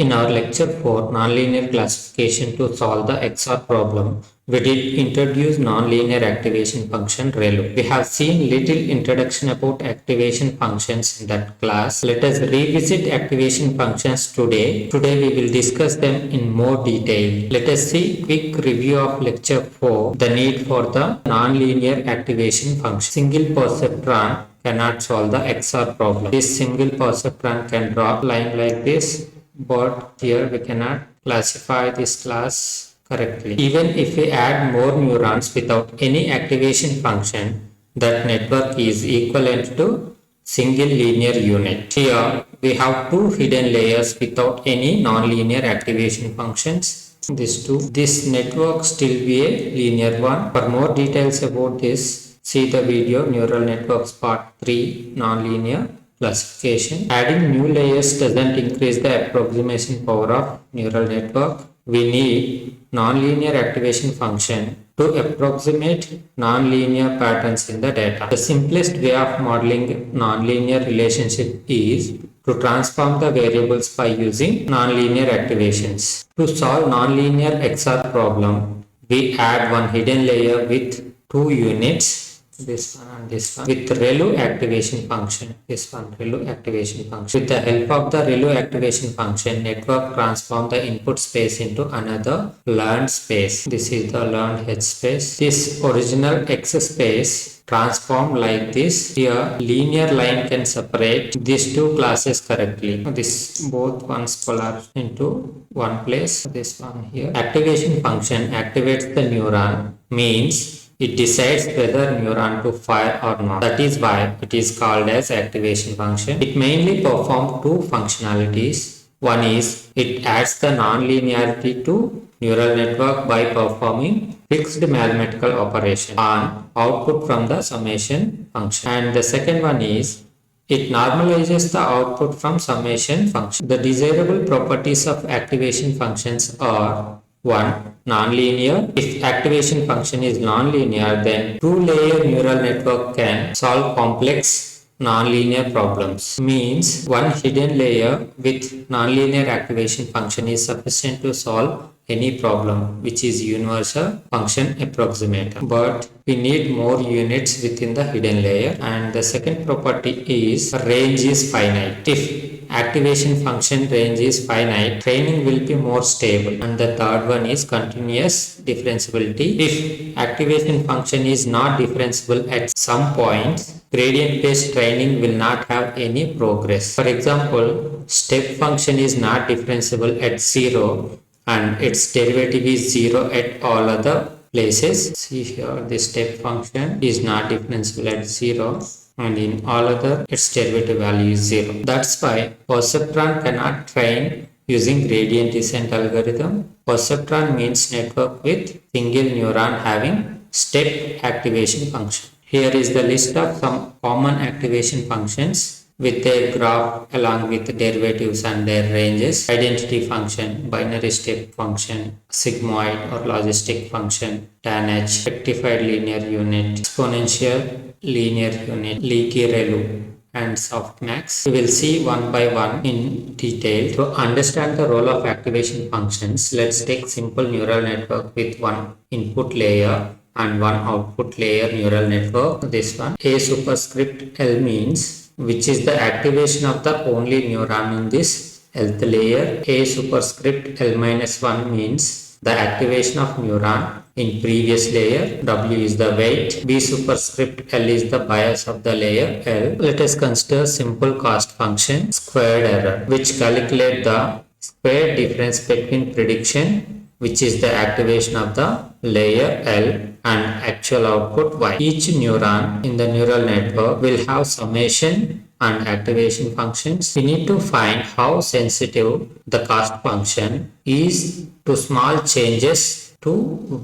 In our lecture 4, nonlinear classification to solve the XOR problem, we did introduce nonlinear activation function ReLU. We have seen little introduction about activation functions in that class. Let us revisit activation functions today. Today we will discuss them in more detail. Let us see quick review of lecture 4, the need for the nonlinear activation function. Single perceptron cannot solve the XOR problem. This single perceptron can draw a line like this, but here we cannot classify this class correctly. Even if we add more neurons without any activation function, that network is equivalent to single linear unit. Here we have two hidden layers without any nonlinear activation functions. This network still be a linear one. For more details about this, see the video Neural Networks Part 3 Nonlinear Classification. Adding new layers doesn't increase the approximation power of neural network. We need nonlinear activation function to approximate nonlinear patterns in the data. The simplest way of modeling nonlinear relationship is to transform the variables by using nonlinear activations. To solve nonlinear XOR problem, we add one hidden layer with two units, this one and this one, with ReLU activation function. This one, ReLU activation function. With the help of the ReLU activation function, network transform the input space into another learned space. This is the learned H space. This original X space transformed like this. Here linear line can separate these two classes correctly. This both ones collapse into one place. This one here. Activation function activates the neuron, means it decides whether neuron to fire or not. That is why it is called as activation function. It mainly performs two functionalities. One is it adds the nonlinearity to neural network by performing fixed mathematical operation on output from the summation function. And the second one is it normalizes the output from summation function. The desirable properties of activation functions are: 1. Nonlinear. If activation function is nonlinear, then two-layer neural network can solve complex nonlinear problems. Means one hidden layer with nonlinear activation function is sufficient to solve any problem which is universal function approximator. But we need more units within the hidden layer. And the second property is range is finite. If activation function range is finite, training will be more stable. And the third one is continuous differentiability. If activation function is not differentiable at some point, gradient based training will not have any progress. For example, step function is not differentiable at 0 and its derivative is 0 at all other places. See here, the step function is not differentiable at 0 and in all other its derivative value is 0. That's why perceptron cannot train using gradient descent algorithm. Perceptron means network with single neuron having step activation function. Here is the list of some common activation functions with their graph along with derivatives and their ranges. Identity function, binary step function, sigmoid or logistic function, tan H, rectified linear unit, exponential linear unit, leaky ReLU, and softmax. We will see one by one in detail. To understand the role of activation functions, let's take simple neural network with one input layer and one output layer neural network. This one, A superscript L means which is the activation of the only neuron in this Lth layer. A superscript L minus 1 means the activation of neuron in previous layer. W is the weight. B superscript L is the bias of the layer L. Let us consider simple cost function squared error, which calculate the square difference between prediction, which is the activation of the layer L, and actual output Y. Each neuron in the neural network will have summation and activation functions. We need to find how sensitive the cost function is to small changes to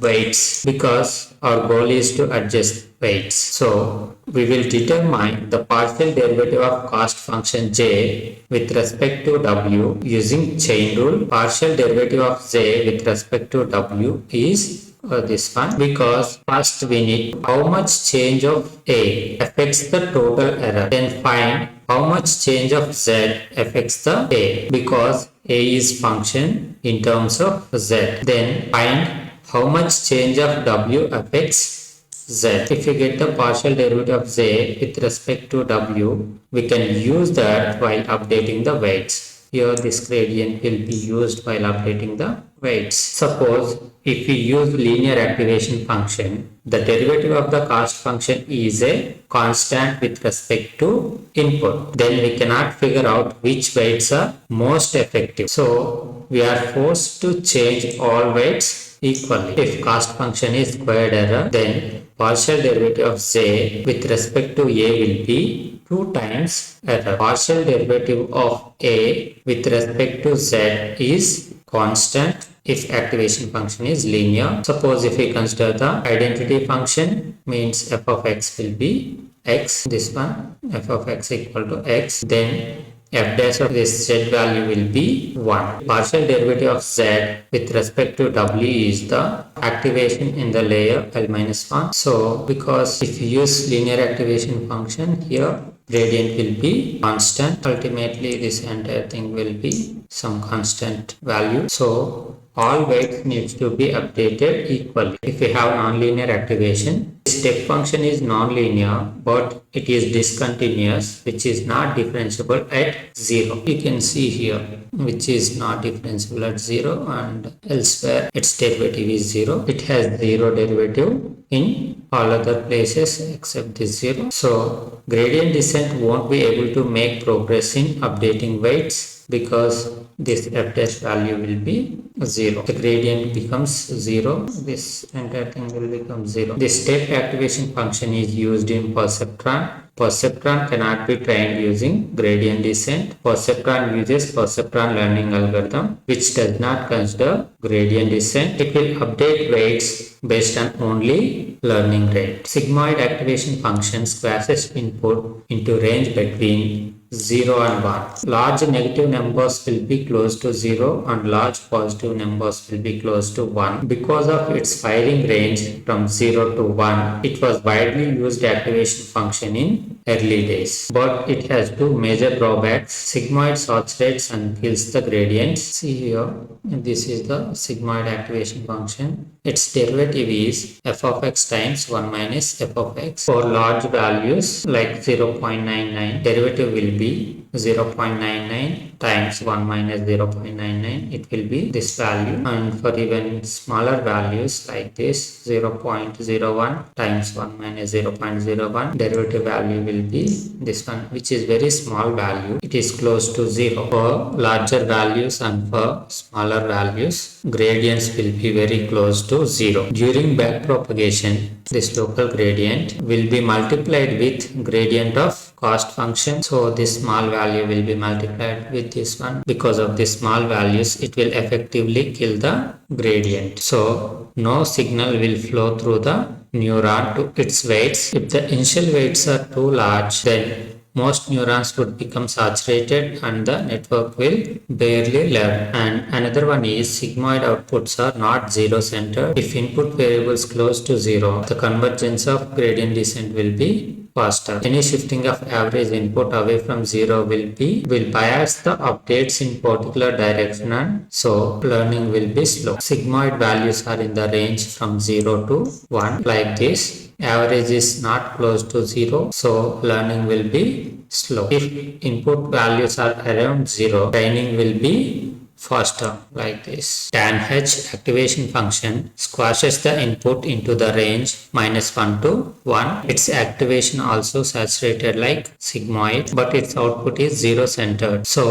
weights, because our goal is to adjust weights. So we will determine the partial derivative of cost function J with respect to W using chain rule. Partial derivative of J with respect to W is this one, because first we need how much change of A affects the total error, then find how much change of Z affects the A, because A is function in terms of z. Then find how much change of w affects z. If we get the partial derivative of z with respect to w, we can use that while updating the weights. Here this gradient will be used while updating the weights. Suppose if we use linear activation function, the derivative of the cost function is a constant with respect to input. Then we cannot figure out which weights are most effective. So we are forced to change all weights equally. If cost function is squared error, then partial derivative of z with respect to a will be 2 times error. Partial derivative of a with respect to z is constant if activation function is linear. Suppose if we consider the identity function, means f of x will be x, this one f of x equal to x, then f dash of this z value will be 1. Partial derivative of z with respect to w is the activation in the layer L minus 1. So because if you use linear activation function here, gradient will be constant. Ultimately this entire thing will be some constant value. So all weights needs to be updated equally. If we have nonlinear activation, step function is nonlinear but it is discontinuous, which is not differentiable at 0. You can see here which is not differentiable at 0 and elsewhere its derivative is 0. It has 0 derivative in all other places except this 0. So gradient descent won't be able to make progress in updating weights because this f dash value will be 0. The gradient becomes 0. This entire thing will become 0. The step activation function is used in perceptron. Perceptron cannot be trained using gradient descent. Perceptron uses perceptron learning algorithm which does not consider gradient descent. It will update weights based on only learning rate. Sigmoid activation function squashes input into range between 0 and 1. Large negative numbers will be close to 0 and large positive numbers will be close to 1. Because of its firing range from 0 to 1, it was widely used activation function in early days. But it has two major drawbacks. Sigmoid saturates and kills the gradients. See here, this is the sigmoid activation function. Its derivative is f of x times 1 minus f of x. For large values like 0.99, derivative will be 0.99 times 1 minus 0.99. It will be this value. And for even smaller values like this 0.01 times 1 minus 0.01, derivative value will be this one, which is very small value. It is close to 0. For larger values and for smaller values, gradients will be very close to 0. During backpropagation, this local gradient will be multiplied with gradient of cost function. So this small value will be multiplied with this one. Because of the small values, it will effectively kill the gradient. So no signal will flow through the neuron to its weights. If the initial weights are too large, then most neurons would become saturated and the network will barely learn. And another one is sigmoid outputs are not zero centered. If input variables close to 0, the convergence of gradient descent will be faster. Any shifting of average input away from 0 will bias the updates in particular direction, and so learning will be slow. Sigmoid values are in the range from 0 to 1 like this. Average is not close to 0, so learning will be slow. If input values are around 0, training will be faster like this. Tan H activation function squashes the input into the range -1 to 1. Its activation also saturated like sigmoid, but its output is 0 centered. So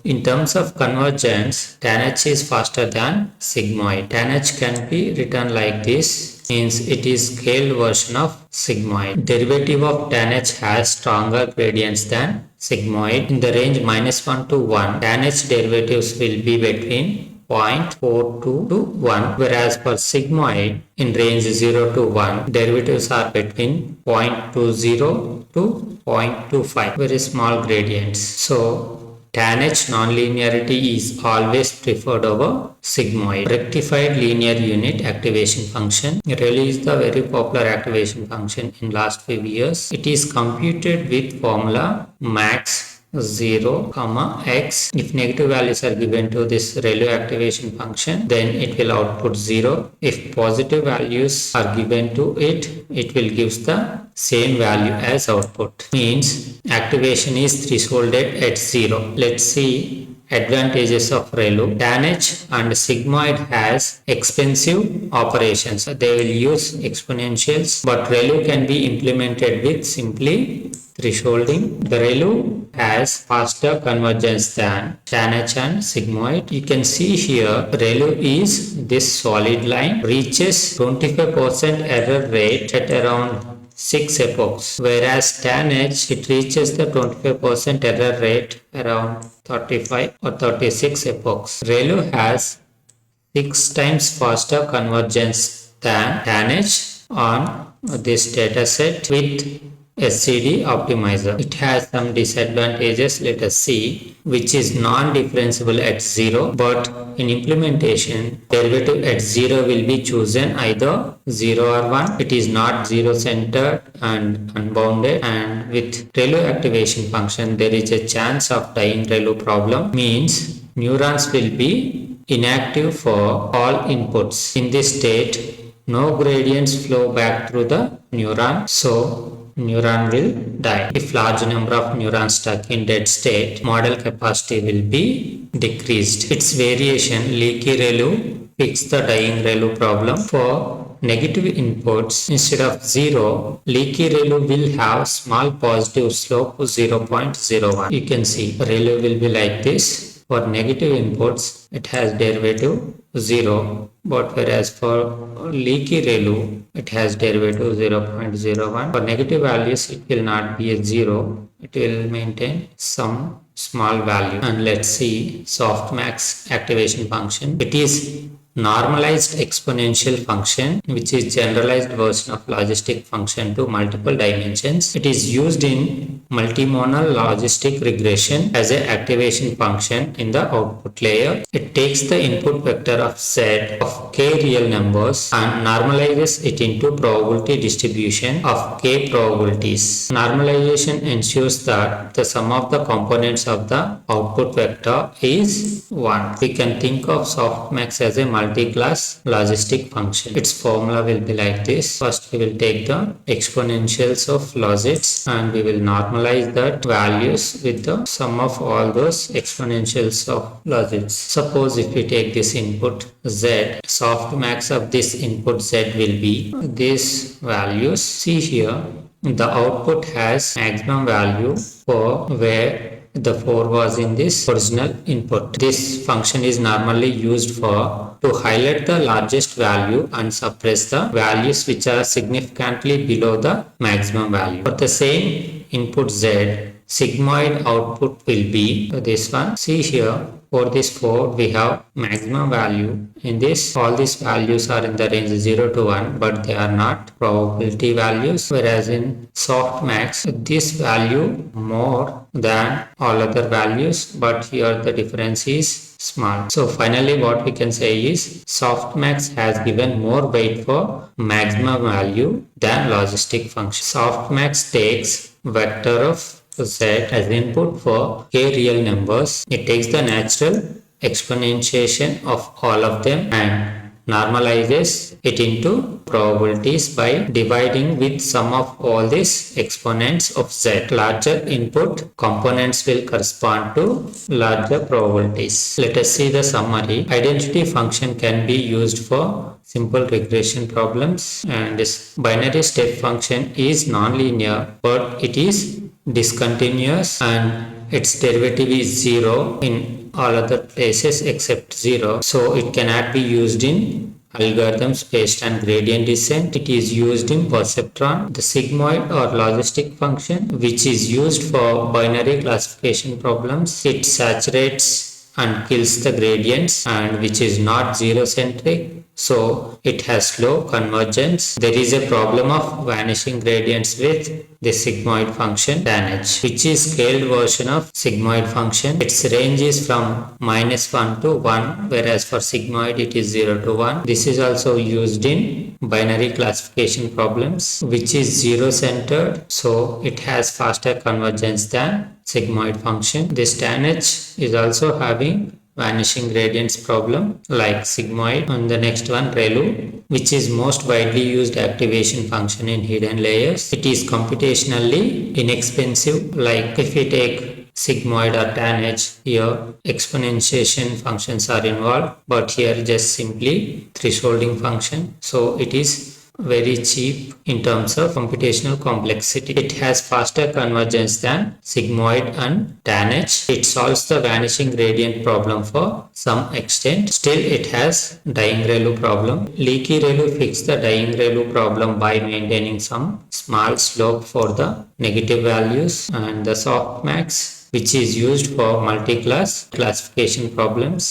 in terms of convergence, tan H is faster than sigmoid. Tan H can be written like this, means it is scaled version of sigmoid. Derivative of tan H has stronger gradients than sigmoid. In the range -1 to 1, tan H derivatives will be between 0.42 to 1, whereas for sigmoid in range 0 to 1, derivatives are between 0.20 to 0.25, very small gradients. So tan H nonlinearity is always preferred over sigmoid. Rectified linear unit activation function really is the very popular activation function in last few years. It is computed with formula max 0, comma x. If negative values are given to this ReLU activation function, then it will output 0. If positive values are given to it, it will give the same value as output. Means activation is thresholded at 0. Let's see advantages of ReLU. Tanh and sigmoid has expensive operations. They will use exponentials, but ReLU can be implemented with simply thresholding. The ReLU has faster convergence than Tanh and sigmoid. You can see here ReLU is this solid line, reaches 25% error rate at around 6 epochs, whereas Tanh it reaches the 25% error rate around 35 or 36 epochs. ReLU has 6 times faster convergence than Tanh on this dataset with SCD optimizer. It has some disadvantages, let us see, which is non-differentiable at 0, but in implementation, derivative at 0 will be chosen either 0 or 1. It is not 0 centered and unbounded, and with ReLU activation function, there is a chance of dying ReLU problem, means neurons will be inactive for all inputs. In this state, no gradients flow back through the neuron, so neuron will die. If large number of neurons stuck in dead state, model capacity will be decreased. Its variation, leaky ReLU, fix the dying ReLU problem. For negative inputs, instead of 0, leaky ReLU will have small positive slope 0.01. You can see ReLU will be like this. For negative inputs, it has derivative 0, but whereas for leaky ReLU, it has derivative 0.01. For negative values, it will not be a 0. It will maintain some small value. And let's see softmax activation function. It is normalized exponential function, which is generalized version of logistic function to multiple dimensions. It is used in multimodal logistic regression as an activation function in the output layer. It takes the input vector of Z of k real numbers and normalizes it into probability distribution of k probabilities. Normalization ensures that the sum of the components of the output vector is 1. We can think of softmax as a multi-class logistic function. Its formula will be like this. First we will take the exponentials of logits and we will normalize that values with the sum of all those exponentials of logits. Suppose if we take this input Z, softmax of this input Z will be these values. See here, the output has maximum value for where the 4 was in this original input. This function is normally used to highlight the largest value and suppress the values which are significantly below the maximum value. For the same input Z, sigmoid output will be this one. See here, for this 4 we have maximum value. In this, all these values are in the range 0 to 1, but they are not probability values, whereas in softmax this value more than all other values, but here the difference is small. So finally what we can say is softmax has given more weight for maximum value than logistic function. Softmax takes vector of Z as input for k real numbers. It takes the natural exponentiation of all of them and normalizes it into probabilities by dividing with sum of all these exponents of Z. Larger input components will correspond to larger probabilities. Let us see the summary. Identity function can be used for simple regression problems, and this binary step function is nonlinear, but it is discontinuous and its derivative is 0 in all other places except 0. So it cannot be used in algorithms based on gradient descent. It is used in perceptron. The sigmoid or logistic function, which is used for binary classification problems, it saturates and kills the gradients, and which is not zero centric. so it has low convergence. There is a problem of vanishing gradients with the sigmoid function tan h, which is scaled version of sigmoid function. Its range is from -1 to 1, whereas for sigmoid it is 0 to 1. This is also used in binary classification problems, which is zero centered, so it has faster convergence than sigmoid function. This tan h is also having vanishing gradients problem like sigmoid. And the next one, ReLU, which is most widely used activation function in hidden layers. It is computationally inexpensive. Like if we take sigmoid or tan h, here exponentiation functions are involved, but here just simply thresholding function, so it is very cheap in terms of computational complexity. It has faster convergence than sigmoid and tan h. It solves the vanishing gradient problem for some extent. Still, it has dying ReLU problem. Leaky ReLU fixed the dying ReLU problem by maintaining some small slope for the negative values, and the softmax, which is used for multi-class classification problems.